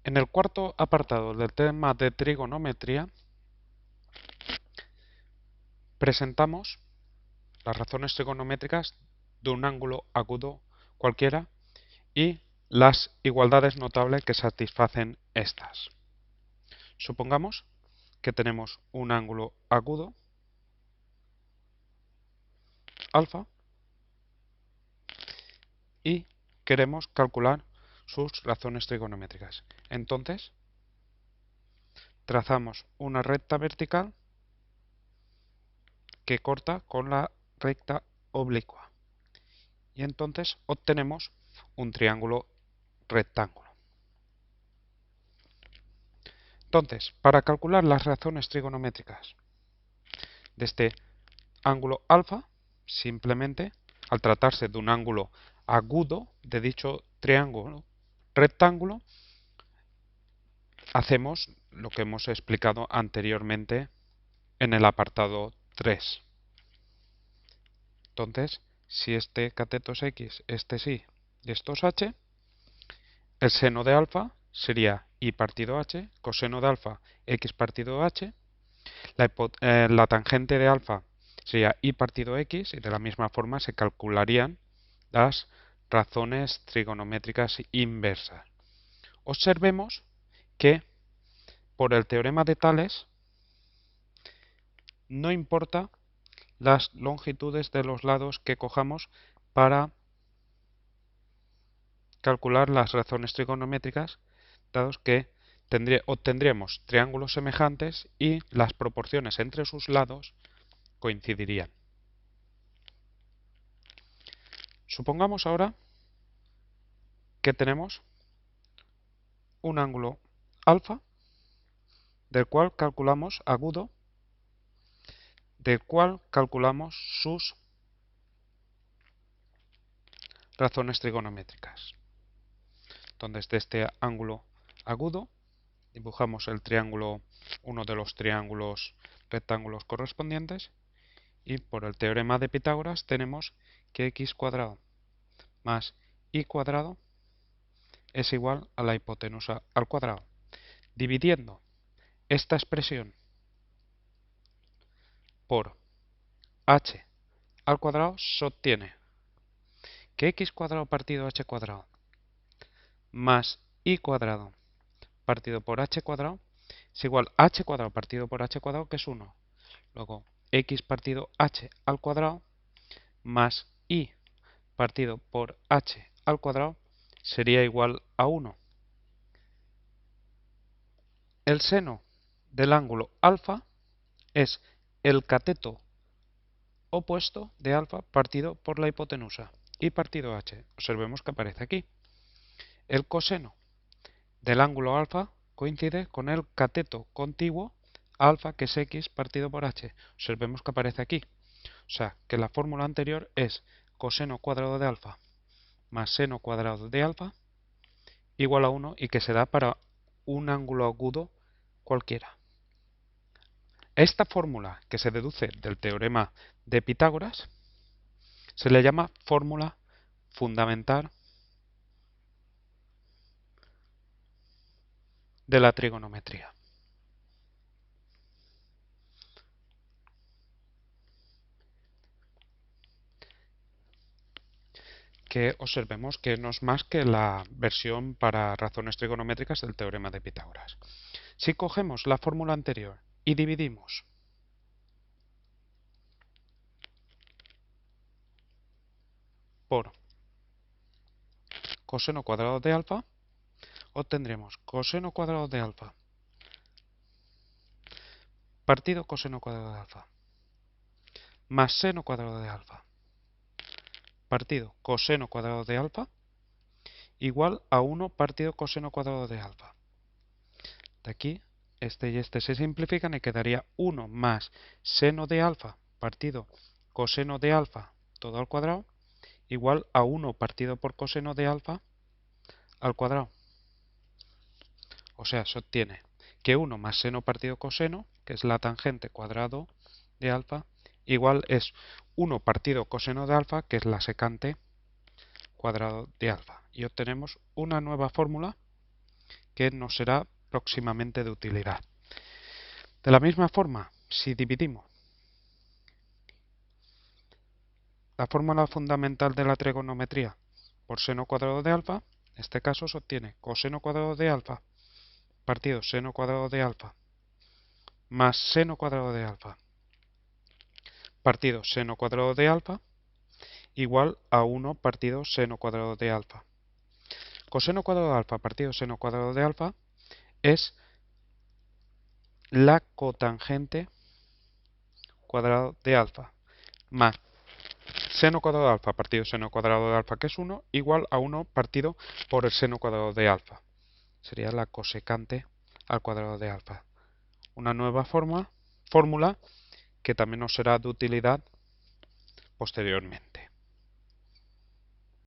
En el cuarto apartado del tema de trigonometría presentamos las razones trigonométricas de un ángulo agudo cualquiera y las igualdades notables que satisfacen estas. Supongamos que tenemos un ángulo agudo alfa y queremos calcular sus razones trigonométricas. Entonces, trazamos una recta vertical que corta con la recta oblicua y entonces obtenemos un triángulo rectángulo. Entonces, para calcular las razones trigonométricas de este ángulo alfa, simplemente, al tratarse de un ángulo agudo de dicho triángulo rectángulo, hacemos lo que hemos explicado anteriormente en el apartado 3. Entonces, si este cateto es x, este es y esto es h, el seno de alfa sería y partido h, coseno de alfa x partido h, la tangente de alfa sería y partido x y de la misma forma se calcularían las razones trigonométricas inversas. Observemos que por el teorema de Tales no importa las longitudes de los lados que cojamos para calcular las razones trigonométricas, dados que obtendríamos triángulos semejantes y las proporciones entre sus lados coincidirían. Supongamos ahora que tenemos un ángulo alfa, del cual calculamos agudo, del cual calculamos sus razones trigonométricas. Entonces, de este ángulo agudo, dibujamos el triángulo, uno de los triángulos rectángulos correspondientes, y por el teorema de Pitágoras tenemos que x cuadrado más y cuadrado es igual a la hipotenusa al cuadrado. Dividiendo esta expresión por h al cuadrado se obtiene que x cuadrado partido h cuadrado más y cuadrado partido por h cuadrado es igual a h cuadrado partido por h cuadrado, que es 1. Luego, x partido h al cuadrado más y partido por h al cuadrado sería igual a 1. El seno del ángulo alfa es el cateto opuesto de alfa partido por la hipotenusa y partido h. Observemos que aparece aquí. El coseno del ángulo alfa coincide con el cateto contiguo alfa, que es x partido por h. Observemos que aparece aquí. O sea, que la fórmula anterior es coseno cuadrado de alfa más seno cuadrado de alfa igual a 1 y que se da para un ángulo agudo cualquiera. Esta fórmula, que se deduce del teorema de Pitágoras, se le llama fórmula fundamental de la trigonometría. Que observemos que no es más que la versión para razones trigonométricas del teorema de Pitágoras. Si cogemos la fórmula anterior y dividimos por coseno cuadrado de alfa, obtendremos coseno cuadrado de alfa partido coseno cuadrado de alfa más seno cuadrado de alfa partido coseno cuadrado de alfa igual a 1 partido coseno cuadrado de alfa. De aquí, este y este se simplifican y quedaría 1 más seno de alfa partido coseno de alfa todo al cuadrado igual a 1 partido por coseno de alfa al cuadrado. O sea, se obtiene que 1 más seno partido coseno, que es la tangente cuadrado de alfa, igual es 1 partido coseno de alfa, que es la secante cuadrado de alfa. Y obtenemos una nueva fórmula que nos será próximamente de utilidad. De la misma forma, si dividimos la fórmula fundamental de la trigonometría por seno cuadrado de alfa, en este caso se obtiene coseno cuadrado de alfa partido seno cuadrado de alfa más seno cuadrado de alfa partido seno cuadrado de alfa igual a 1 partido seno cuadrado de alfa. Coseno cuadrado de alfa partido seno cuadrado de alfa es la cotangente cuadrado de alfa más seno cuadrado de alfa partido seno cuadrado de alfa, que es 1, igual a 1 partido por el seno cuadrado de alfa. Sería la cosecante al cuadrado de alfa. Una nueva fórmula que también nos será de utilidad posteriormente.